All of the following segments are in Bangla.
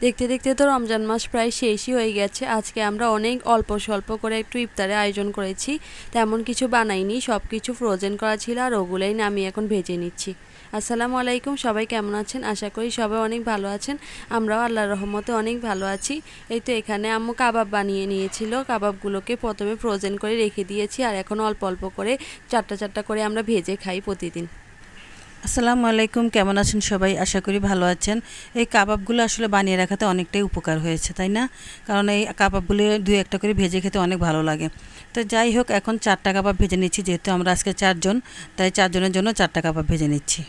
দেখতে দেখতে তো রমজান মাস প্রায় শেষই হয়ে গেছে। আজকে আমরা অনেক অল্প স্বল্প করে একটু ইফতারের আয়োজন করেছি। তেমন কিছু বানাইনি, সব কিছু ফ্রোজেন করা ছিল আর ওগুলোই না আমি এখন ভেজে নিচ্ছি। আসসালামু আলাইকুম, সবাই কেমন আছেন? আশা করি সবাই অনেক ভালো আছেন। আমরাও আল্লাহর রহমতে অনেক ভালো আছি। এই তো এখানে আম্মু কাবাব বানিয়ে নিয়েছিল। কাবাবগুলোকে প্রথমে ফ্রোজেন করে রেখে দিয়েছি আর এখন অল্প অল্প করে চারটা চারটা করে আমরা ভেজে খাই প্রতিদিন। আসসালামু আলাইকুম, কেমন আছেন সবাই? আশা করি ভালো আছেন। এই কাবাবগুলো আসলে বানিয়ে রাখাতে অনেকটাই উপকার হয়েছে, তাই না? কারণ এই কাবাবগুলো দুই একটা করে ভেজে খেতে অনেক ভালো লাগে। তো যাই হোক, এখন 4টা কাবাব ভেজে নিচ্ছি। যেহেতু আমরা আজকে 4 জন, তাই 4 জনের জন্য 4টা কাবাব ভেজে নিচ্ছি।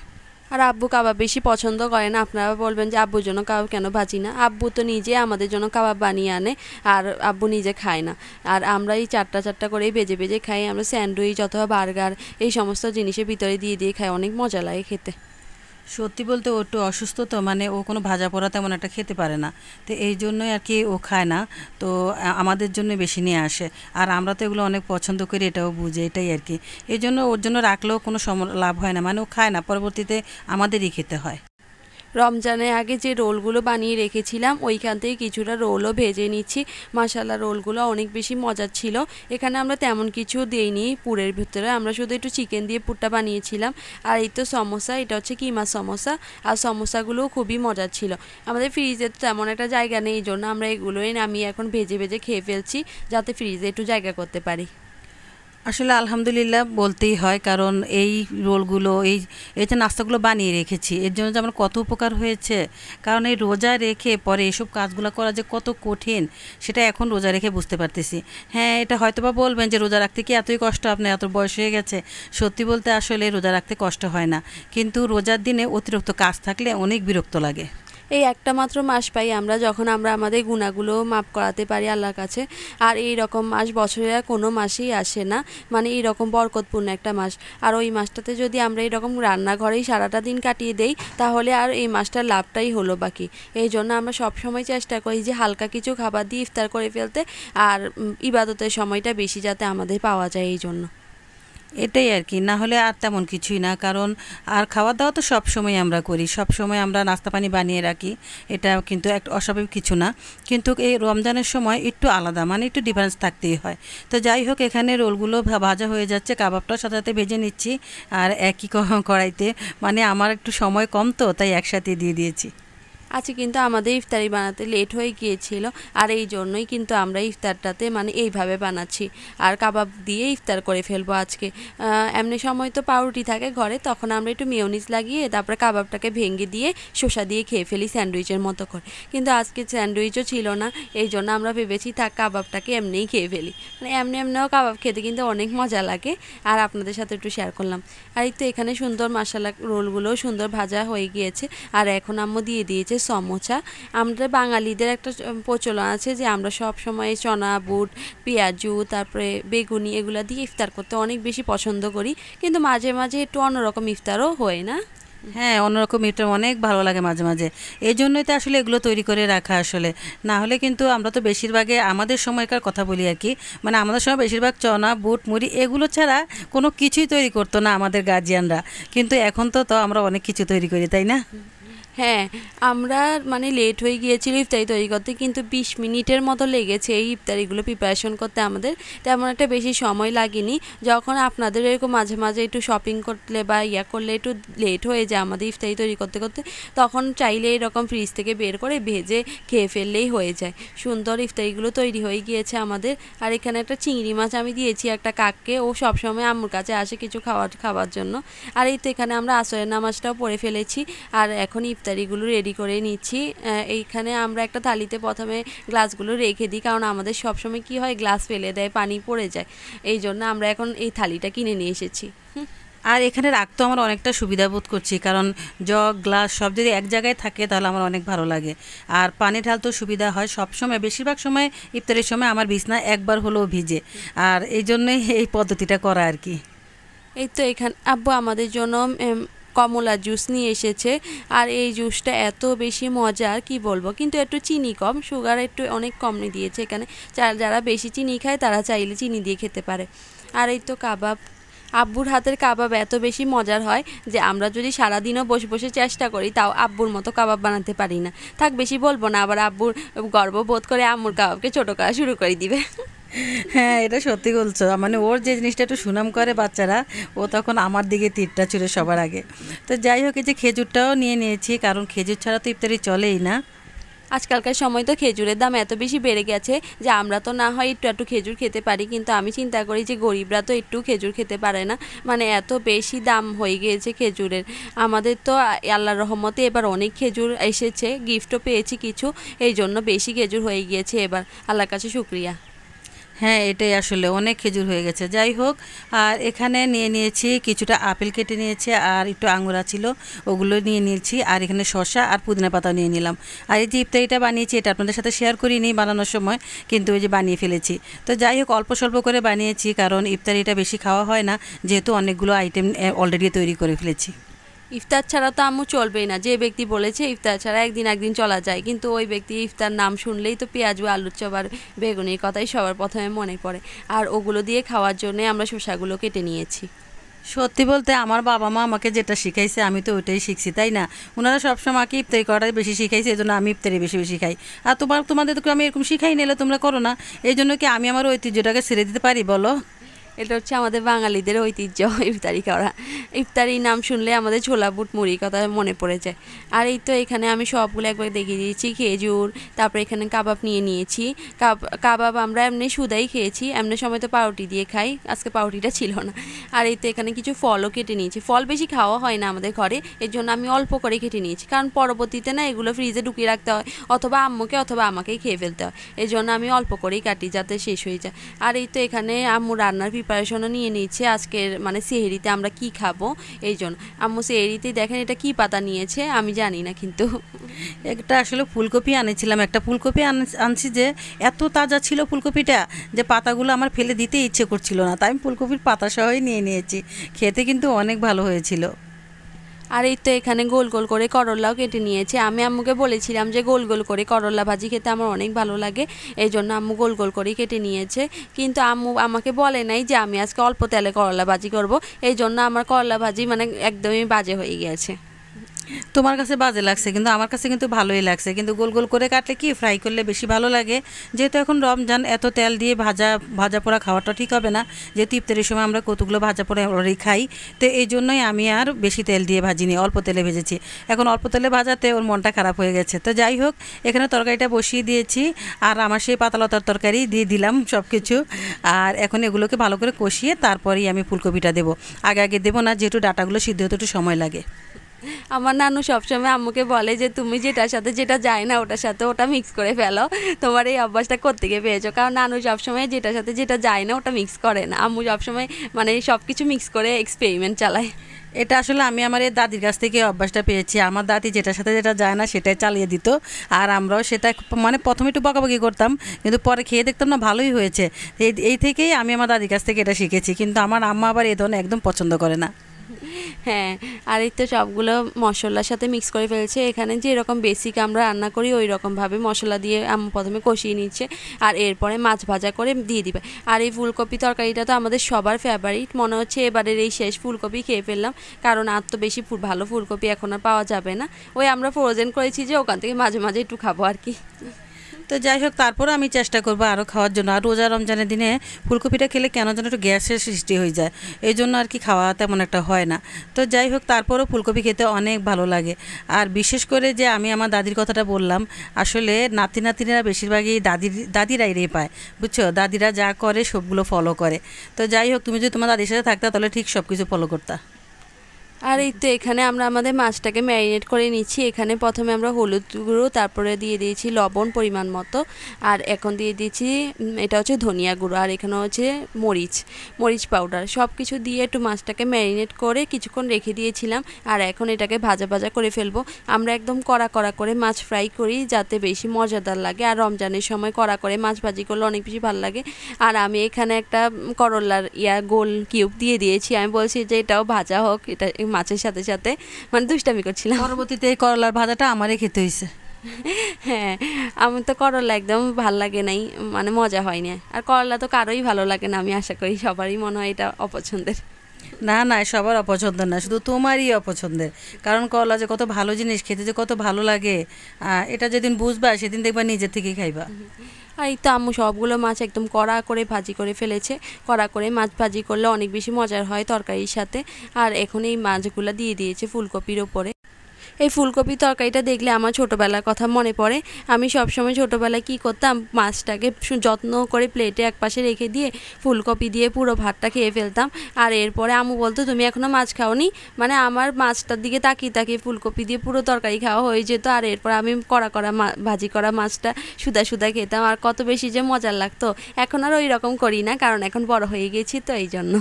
আর আব্বু কাবাব বেশি পছন্দ করে না। আপনারা বলবেন যে আব্বুর জন্য কাবাব কেন ভাজি না? আব্বু তো নিজে আমাদের জন্য কাবাব বানিয়ে আনে আর আব্বু নিজে খায় না। আর আমরা এই চারটা চারটা করেই ভেজে ভেজে খাই। আমরা স্যান্ডউইচ অথবা বার্গার এই সমস্ত জিনিসের ভিতরে দিয়ে দিয়ে খাই, অনেক মজা লাগে খেতে। সত্যি বলতে ও একটু অসুস্থ, তো মানে ও কোনো ভাজা পোড়া তেমন একটা খেতে পারে না। তো এই জন্যই আর কি ও খায় না। তো আমাদের জন্য বেশি নিয়ে আসে। আর আমরা তো এগুলো অনেক পছন্দ করি, এটাও বুঝে, এটাই আর কি। এই জন্য ওর জন্য রাখলেও কোনো লাভ হয় না, মানে ও খায় না, পরবর্তীতে আমাদেরই খেতে হয়। রমজানের আগে যে রোলগুলো বানিয়ে রেখেছিলাম ওইখান থেকে কিছুটা রোলও ভেজে নিচ্ছি। মাশাআল্লাহ, রোলগুলো অনেক বেশি মজার ছিল। এখানে আমরা তেমন কিছু দিইনি পুরের ভিতরে, আমরা শুধু একটু চিকেন দিয়ে পুরটা বানিয়েছিলাম। আর এই তো সমোসা, এটা হচ্ছে কিমা সমোসা। আর সমোসাগুলোও খুবই মজার ছিল। আমাদের ফ্রিজে তো তেমন একটা জায়গা নেই, এই জন্য আমরা এগুলোই নামিয়ে এখন ভেজে ভেজে খেয়ে ফেলছি, যাতে ফ্রিজে একটু জায়গা করতে পারি। আসলে আলহামদুলিল্লাহ বলতেই হয়, কারণ এই রোলগুলো এই যে নাস্তাগুলো বানিয়ে রেখেছি, এর জন্য যে আমার কত উপকার হয়েছে। কারণ এই রোজা রেখে পরে এসব কাজগুলো করা যে কত কঠিন, সেটা এখন রোজা রেখে বুঝতে পারতেছি। হ্যাঁ, এটা হয়তোবা বলবেন যে রোজা রাখতে কি এতই কষ্ট, আপনার এত বয়স হয়ে গেছে। সত্যি বলতে আসলে রোজা রাখতে কষ্ট হয় না, কিন্তু রোজার দিনে অতিরিক্ত কাজ থাকলে অনেক বিরক্ত লাগে। এই একটা মাত্র মাস পাই আমরা, যখন আমরা আমাদের গুণাগুলো মাপ করাতে পারি আল্লাহর কাছে। আর এই রকম মাস বছরে আর কোনো মাসেই আসে না, মানে এই রকম বরকতপূর্ণ একটা মাস। আর ওই মাসটাতে যদি আমরা এরকম রান্নাঘরেই সারাটা দিন কাটিয়ে দেই, তাহলে আর এই মাসটার লাভটাই হলো বাকি। এই জন্য আমরা সবসময় চেষ্টা করি যে হালকা কিছু খাবার দিয়ে ইফতার করে ফেলতে, আর ইবাদতের সময়টা বেশি যাতে আমাদের পাওয়া যায় এই জন্য। এটাই আর কি, না হলে আর তেমন কিছুই না। কারণ আর খাওয়া দাওয়া তো সব সময় আমরা করি, সব সময় আমরা নাস্তা পানি বানিয়ে রাখি, এটা কিন্তু একটা অস্বাভাবিক কিছু না। কিন্তু এই রমজানের সময় একটু আলাদা, মানে একটু ডিফারেন্স থাকতেই হয়। তো যাই হোক, এখানে রোলগুলো ভাজা হয়ে যাচ্ছে, কাবাবটাও সাথে সাথে ভেজে নিচ্ছি। আর একই কড়াইতে, মানে আমার একটু সময় কম, তো তাই একসাথে দিয়ে দিয়েছি। আজকে কিন্তু আমাদের ইফতারি বানাতে লেট হয়ে গিয়েছিল, আর এই জন্যই কিন্তু আমরা ইফতারটাতে মানে এইভাবে বানাচ্ছি। আর কাবাব দিয়ে ইফতার করে ফেলবো আজকে। এমনি সময় তো পাউরুটি থাকে ঘরে, তখন আমরা একটু মেয়োনিজ লাগিয়ে তারপরে কাবাবটাকে ভেঙে দিয়ে শসা দিয়ে খেয়ে ফেলি স্যান্ডউইচের মতো করে। কিন্তু আজকে স্যান্ডউইচও ছিল না, এই জন্য আমরা ভেবেছি থাক কাবাবটাকে এমনিই খেয়ে ফেলি। মানে এমনিও কাবাব খেতে কিন্তু অনেক মজা লাগে, আর আপনাদের সাথে একটু শেয়ার করলাম। আর এই তো এখানে সুন্দর মশলা রোলগুলোও সুন্দর ভাজা হয়ে গিয়েছে। আর এখন আম্মু দিয়ে দিয়েছে সমোসা। আমরা বাঙালিদের একটা প্রচলন আছে যে আমরা সব সময় চনা বুট, পেঁয়াজু, তারপরে বেগুনি এগুলা দিয়ে ইফতার করতে অনেক বেশি পছন্দ করি। কিন্তু মাঝে মাঝে একটু অন্যরকম ইফতারও হয় না? হ্যাঁ, অন্যরকম এটা অনেক ভালো লাগে মাঝে মাঝে। এই জন্যই তো আসলে এগুলো তৈরি করে রাখা আসলে। না হলে কিন্তু আমরা তো বেশিরভাগে আমাদের সময়কার কথা বলি আর কি, মানে আমাদের সময় বেশিরভাগ চনা বুট মুড়ি এগুলো ছাড়া কোনো কিছুই তৈরি করতো না আমাদের গার্জিয়ানরা। কিন্তু এখন তো আমরা অনেক কিছু তৈরি করি, তাই না? হ্যাঁ, আমরা মানে লেট হয়ে গিয়েছিল ইফতারি তৈরি করতে, কিন্তু 20 মিনিটের মতো লেগেছে এই ইফতারিগুলো প্রিপারেশন করতে আমাদের। তেমন একটা বেশি সময় লাগেনি। যখন আপনাদের এরকম মাঝে মাঝে একটু শপিং করলে বা করলে একটু লেট হয়ে যায় আমাদের ইফতারি তৈরি করতে করতে, তখন চাইলে এরকম ফ্রিজ থেকে বের করে ভেজে খেয়ে ফেললেই হয়ে যায়। সুন্দর ইফতারিগুলো তৈরি হয়ে গিয়েছে আমাদের। আর এখানে একটা চিংড়ি মাছ আমি দিয়েছি একটা কাককে, ও সবসময় আম্মুর কাছে আসে কিছু খাওয়ার জন্য। আর এই তো এখানে আমরা আসরের নামাজটাও পড়ে ফেলেছি, আর এখন ইফতারিগুলো রেডি করে নিচ্ছি। এইখানে আমরা একটা থালিতে প্রথমে গ্লাসগুলো রেখে দিই, কারণ আমাদের সবসময় কি হয়, গ্লাস ফেলে দেয়, পানি পড়ে যায়। এই জন্য আমরা এখন এই থালিটা কিনে নিয়ে এসেছি। আর এখানে রাখতেও আমার অনেকটা সুবিধা বোধ করছি, কারণ জগ গ্লাস সব যদি এক জায়গায় থাকে তাহলে আমার অনেক ভালো লাগে। আর পানি ঢালতেও সুবিধা হয়। সব সময় বেশিরভাগ সময় ইফতারের সময় আমার বিছনা একবার হলেও ভিজে, আর এই জন্যই এই পদ্ধতিটা করা আর কি। এই তো এখানে আব্বু আমাদের জন্য কমলা জুস নিয়ে এসেছে। আর এই জুসটা এত বেশি মজার কি বলবো, কিন্তু একটু চিনি কম, সুগার একটু অনেক কম দিয়েছে এখানে। যারা বেশি চিনি খায় তারা চাইলে চিনি দিয়ে খেতে পারে। আর এই তো কাবাব, আব্বুর হাতের কাবাব এত বেশি মজার হয় যে আমরা যদি সারাদিনও বসে বসে চেষ্টা করি তাও আব্বুর মতো কাবাব বানাতে পারি না। থাক বেশি বলবো না, আবার আব্বুর গর্ববোধ করে আম্মুর কাবাবকে ছোটো করা শুরু করে দিবে। হ্যাঁ, এটা সত্যি বলছো। মানে ওর যে জিনিসটা একটু সুনাম করে বাচ্চারা, ও তখন আমার দিকে তীরটা ছুড়ে সবার আগে। তো যাই হোক, এই যে খেজুরটাও নিয়ে নিয়েছি, কারণ খেজুর ছাড়া তো ইফতারি চলেই না। আজকালকার সময় তো খেজুরের দাম এত বেশি বেড়ে গেছে যে আমরা তো না হয় একটু একটু খেজুর খেতে পারি, কিন্তু আমি চিন্তা করি যে গরিবরা তো একটু খেজুর খেতে পারে না, মানে এত বেশি দাম হয়ে গিয়েছে খেজুরের। আমাদের তো আল্লাহর রহমতে এবার অনেক খেজুর এসেছে, গিফটও পেয়েছি কিছু, এই জন্য বেশি খেজুর হয়ে গিয়েছে এবার, আল্লাহর কাছে শুক্রিয়া। হ্যাঁ, এটাই আসলে অনেক খেজুর হয়ে গেছে। যাই হোক, আর এখানে নিয়ে নিয়েছি কিছুটা আপেল কেটে নিয়েছি, আর একটু আঙুরা ছিল ওগুলো নিয়ে নিয়েছি, আর এখানে শসা আর পুদিনা পাতা নিয়ে নিলাম। আর এই যে ইফতারিটা বানিয়েছি এটা আপনাদের সাথে শেয়ার করিনি বানানোর সময়, কিন্তু ওই যে বানিয়ে ফেলেছি। তো যাই হোক, অল্প স্বল্প করে বানিয়েছি, কারণ ইফতারিটা বেশি খাওয়া হয় না, যেহেতু অনেকগুলো আইটেম অলরেডি তৈরি করে ফেলেছি। ইফতার ছাড়া তো আম্মু চলবেই না, যে ব্যক্তি বলেছে ইফতার ছাড়া একদিন চলা যায়, কিন্তু ওই ব্যক্তি ইফতার নাম শুনলেই তো পেঁয়াজ আলুর চপ আর বেগুনির কথাই সবার প্রথমে মনে পড়ে, আর ওগুলো দিয়ে খাওয়ার জন্যে আমরা শসাগুলো কেটে নিয়েছি। সত্যি বলতে আমার বাবা মা আমাকে যেটা শিখাইছে আমি তো ওইটাই শিখছি, তাই না? ওনারা সবসময় আমাকে ইফতারি করাটাই বেশি শিখাইছে, এই জন্য আমি ইফতারি বেশি বেশি খাই। আর তোমাদের তো আমি এরকম শিখাই নিলে তোমরা করো না, এই জন্য কি আমি আমার ঐতিহ্যটাকে ছেড়ে দিতে পারি বলো? এটা হচ্ছে আমাদের বাঙালিদের ঐতিহ্য ইফতারি করা। ইফতারি নাম শুনলে আমাদের ছোলা বুট মুড়ি কথা মনে পড়ে যায়। আর এই তো এখানে আমি সবগুলো একবার দেখিয়ে দিয়েছি, খেজুর, তারপরে এখানে কাবাব নিয়ে নিয়েছি। কাবাব আমরা এমনি সুদাই খেয়েছি, এমনি সময় তো পাউরুটি দিয়ে খাই, আজকে পাউরুটিটা ছিল না। আর এই তো এখানে কিছু ফলও কেটে নিয়েছি, ফল বেশি খাওয়া হয় না আমাদের ঘরে, এর জন্য আমি অল্প করে কেটে নিয়েছি, কারণ পরবর্তীতে না এগুলো ফ্রিজে ঢুকিয়ে রাখতে হয়, অথবা আম্মুকে অথবা আমাকেই খেয়ে ফেলতে হয়, এই জন্য আমি অল্প করেই কাটি যাতে শেষ হয়ে যায়। আর এই তো এখানে আম্মু রান্নার প্রিপারেশনও নিয়ে নিয়েছে আজকের, মানে সেহরিতে আমরা কি খাবো, এই জন্য আম্মু সেহরিতেই দেখেন এটা কি পাতা নিয়েছে আমি জানি না, কিন্তু একটা আসলে ফুলকপি আনেছিলাম, একটা ফুলকপি আনছি যে এত তাজা ছিল ফুলকপিটা যে পাতাগুলো আমার ফেলে দিতে ইচ্ছে করছিল না, তাই আমি ফুলকপির পাতা সহই নিয়ে নিয়েছি। খেতে কিন্তু অনেক ভালো হয়েছিল। আর এই তো এখানে গোল গোল করে করল্লাও কেটে নিয়েছে, আমি আম্মুকে বলেছিলাম যে গোল গোল করে করল্লা ভাজি খেতে আমার অনেক ভালো লাগে, এই জন্য আম্মু গোল গোল করেই কেটে নিয়েছে। কিন্তু আম্মু আমাকে বলে নাই যে আমি আজকে অল্প তেলে করল্লা ভাজি করব, এই জন্য আমার করল্লা ভাজি মানে একদমই বাজে হয়ে গিয়েছে। তোমার কাছে বাজে লাগছে, কিন্তু আমার কাছে কিন্তু ভালোই লাগছে। কিন্তু গোল গোল করে কাটলে কি ফ্রাই করলে বেশি ভালো লাগে, যেহেতু এখন রমজান, এত তেল দিয়ে ভাজা পোড়া খাওয়াটা ঠিক হবে না, যেহেতু ইফতারের সময় আমরা কতগুলো ভাজা পোড়া অলরেডি খাই, তো এই জন্যই আমি আর বেশি তেল দিয়ে ভাজিনি, অল্প তেলে ভেজেছি। এখন অল্প তেলে ভাজাতে ওর মনটা খারাপ হয়ে গেছে। তো যাই হোক, এখানে তরকারিটা বসিয়ে দিয়েছি, আর আমার সেই পাতালতার তরকারি দিয়ে দিলাম সব কিছু। আর এখন এগুলোকে ভালো করে কষিয়ে তারপরেই আমি ফুলকপিটা দেবো, আগে দেবো না, যেহেতু ডাটাগুলো সিদ্ধ হতে একটু সময় লাগে। আমার নানু সবসময় আম্মুকে বলে যে তুমি যেটার সাথে যেটা যায় না ওটার সাথে ওটা মিক্স করে ফেলো, তোমার এই অভ্যাসটা কোত্থেকে পেয়েছো, কারণ নানু সবসময় যেটার সাথে যেটা যায় না ওটা মিক্স করে না, আম্মু সবসময় মানে সব কিছু মিক্স করে এক্সপেরিমেন্ট চালায়। এটা আসলে আমি আমার এই দাদির কাছ থেকে অভ্যাসটা পেয়েছি। আমার দাদি যেটার সাথে যেটা যায় না সেটাই চালিয়ে দিত, আর আমরাও সেটা মানে প্রথমে একটু বকাবকি করতাম, কিন্তু পরে খেয়ে দেখতাম না ভালোই হয়েছে। এই থেকেই আমি আমার দাদির কাছ থেকে এটা শিখেছি, কিন্তু আমার আম্মা আবার এই ধরনের একদম পছন্দ করে না। হ্যাঁ, আর এই তো সবগুলো মশলার সাথে মিক্স করে ফেলছে। এখানে যে এরকম বেসিক আমরা রান্না করি ওই রকমভাবে মশলা দিয়ে আম্মু প্রথমে কষিয়ে নিচ্ছে, আর এরপরে মাছ ভাজা করে দিয়ে দিবে। আর এই ফুলকপি তরকারিটা তো আমাদের সবার ফেভারিট, মনে হচ্ছে এবারের এই শেষ ফুলকপি খেয়ে ফেললাম, কারণ আর তো বেশি ভালো ফুলকপি এখন আর পাওয়া যাবে না, ওই আমরা ফ্রোজেন করেছি যে ওখান থেকে মাঝে মাঝে একটু খাবো আর কি। তো যাই হোক, তারপরও আমি চেষ্টা করবো আরও খাওয়ার জন্য। আর রোজা রমজানের দিনে ফুলকপিটা খেলে কেন যেন একটু গ্যাসের সৃষ্টি হয়ে যায়, এই জন্য আর কি খাওয়া তেমন একটা হয় না। তো যাই হোক, তারপরও ফুলকপি খেতে অনেক ভালো লাগে। আর বিশেষ করে যে আমি আমার দাদির কথাটা বললাম, আসলে নাতিরা বেশিরভাগই দাদিরাই রে পায়, বুঝছো, দাদিরা যা করে সবগুলো ফলো করে। তো যাই হোক, তুমি যদি তোমার দাদির সাথে থাকতা তাহলে ঠিক সব কিছু ফলো করতা। আর এই তো এখানে আমরা আমাদের মাছটাকে ম্যারিনেট করে নিচ্ছি। এখানে প্রথমে আমরা হলুদ গুঁড়ো, তারপরে দিয়ে দিয়েছি লবণ পরিমাণ মতো, আর এখন দিয়ে দিয়েছি এটা হচ্ছে ধনিয়া গুঁড়ো, আর এখানে হচ্ছে মরিচ পাউডার, সব কিছু দিয়ে একটু মাছটাকে ম্যারিনেট করে কিছুক্ষণ রেখে দিয়েছিলাম। আর এখন এটাকে ভাজা করে ফেলবো। আমরা একদম কড়া করে মাছ ফ্রাই করি যাতে বেশি মজাদার লাগে, আর রমজানের সময় কড়া করে মাছ ভাজি করলে অনেক বেশি ভালো লাগে। আর আমি এখানে একটা করলার গোল কিউব দিয়ে দিয়েছি, আমি বলছি যে এটাও ভাজা হোক, এটা মাছের সাথে সাথে, মানে দুষ্টামি করছিলাম। পরবর্তীতে এই করলার ভাজাটা আমারই খেতে হয়েছে। হ্যাঁ, আমি তো করলা একদম ভাল লাগে নাই, মানে মজা হয় না, আর করলা তো কারোই ভালো লাগে না, আমি আশা করি সবারই মনে হয় এটা অপছন্দের। না না, সবার অপছন্দের না, শুধু তোমারই অপছন্দের। কারণ করলা যে কত ভালো জিনিস, খেতে যে কত ভালো লাগে, এটা যেদিন বুঝবা সেদিন দেখবা নিজে থেকেই খাইবা। আর এই তো আম্মু সবগুলো মাছ একদম কড়া করে ভাজি করে ফেলেছে। কড়া করে মাছ ভাজি করলে অনেক বেশি মজার হয় তরকারির সাথে। আর এখন এই মাছগুলো দিয়ে দিয়েছে ফুলকপির ওপরে। এই ফুলকপি তরকারিটা দেখলে আমার ছোটোবেলার কথা মনে পড়ে। আমি সবসময় ছোটোবেলায় কী করতাম, মাছটাকে যত্ন করে প্লেটে একপাশে রেখে দিয়ে ফুলকপি দিয়ে পুরো ভাতটা খেয়ে ফেলতাম। আর এরপরে আম্মু বলতো, তুমি এখনও মাছ খাওনি? মানে আমার মাছটার দিকে তাকিয়ে তাকিয়ে ফুলকপি দিয়ে পুরো তরকারি খাওয়া হয়ে যেত। আর এরপর আমি কড়া করা ভাজি করা মাছটা সুদা সুদা খেতাম, আর কত বেশি যে মজার লাগতো। এখন আর ওই রকম করি না, কারণ এখন বড় হয়ে গেছি তো এই জন্য।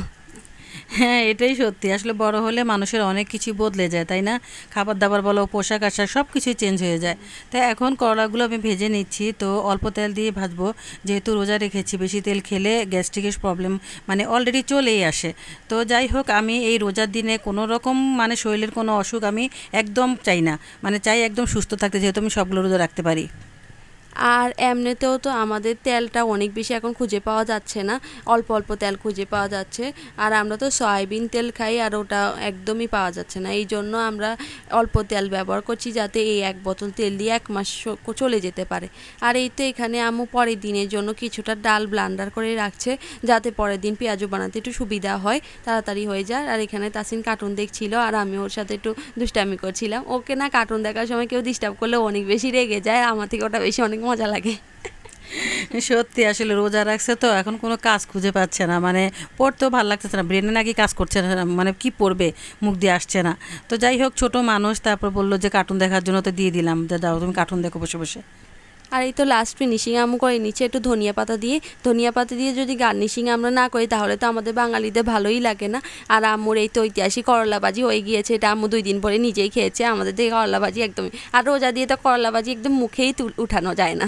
হ্যাঁ, এটাই সত্যি। আসলে বড় হলে মানুষের অনেক কিছুই বদলে যায়, তাই না? খাবার দাবার বলো, পোশাক আশাক সব কিছুই চেঞ্জ হয়ে যায়। তাই এখন করলাগুলো আমি ভেজে নিচ্ছি, তো অল্প তেল দিয়ে ভাজবো। যেহেতু রোজা রেখেছি, বেশি তেল খেলে গ্যাস্ট্রিকের প্রবলেম মানে অলরেডি চলেই আসে। তো যাই হোক, আমি এই রোজার দিনে কোনো রকম মানে শরীরের কোনো অসুখ আমি একদম চাই না, মানে চাই একদম সুস্থ থাকতে, যেহেতু আমি সবগুলো রোজা রাখতে পারি। আর এমনিতেও তো আমাদের তেলটা অনেক বেশি এখন খুঁজে পাওয়া যাচ্ছে না, অল্প অল্প তেল খুঁজে পাওয়া যাচ্ছে। আর আমরা তো সয়াবিন তেল খাই, আর ওটা একদমই পাওয়া যাচ্ছে না। এই জন্য আমরা অল্প তেল ব্যবহার করছি, যাতে এই এক বোতল তেল দিয়ে 1 মাস চলে যেতে পারে। আর এই তো এখানে আম্মু পরের দিনের জন্য কিছুটা ডাল ব্লান্ডার করে রাখছে, যাতে পরের দিন পেঁয়াজু বানাতে একটু সুবিধা হয়, তাড়াতাড়ি হয়ে যায়। আর এখানে তাসিন কার্টুন দেখছিল, আর আমি ওর সাথে একটু দুষ্টামি করছিলাম। ওকে না কার্টুন দেখার সময় কেউ ডিস্টার্ব করলে অনেক বেশি রেগে যায়, আমার থেকে ওটা বেশি অনেক মজা লাগে। সত্যি, আসলে রোজা রাখছে তো এখন কোনো কাজ খুঁজে পাচ্ছে না, মানে পড়তেও ভালো লাগতেছে না, ব্রেনে নাকি কাজ করছে না, মানে কি পড়বে, মুখ দিয়ে আসছে না। তো যাই হোক, ছোট মানুষ, তারপর বললো যে কার্টুন দেখার জন্য, তো দিয়ে দিলাম, যে যাও তুমি কার্টুন দেখো বসে বসে। আর এই তো লাস্ট ফিনিশিং আম্মু করে নিচে একটু ধনিয়া পাতা দিয়ে। ধনিয়া পাতা দিয়ে যদি গার্নিশিং আমরা না করি, তাহলে তো আমাদের বাঙালিদের ভালোই লাগে না। আর আম্মুর এই তো ঐতিহাসিক করলা ভাজি হয়ে গিয়েছে, এটা আম্মু 2 দিন পরে নিজেই খেয়েছে। আমাদের থেকে করলা ভাজি একদমই, আর রোজা দিয়ে তো করলা ভাজি একদম মুখেই উঠানো যায় না।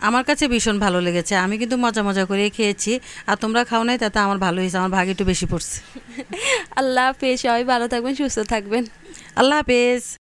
আমার কাছে ভীষণ ভালো লেগেছে, আমি কিন্তু মজা মজা করে খেয়েছি। আর তোমরা খাও নাই, তাতে আমার ভালো হয়েছে, আমার ভাগ একটু বেশি পড়ছে। আল্লাহ হাফেজ, সবাই ভালো থাকবেন, সুস্থ থাকবেন। আল্লাহ হাফেজ।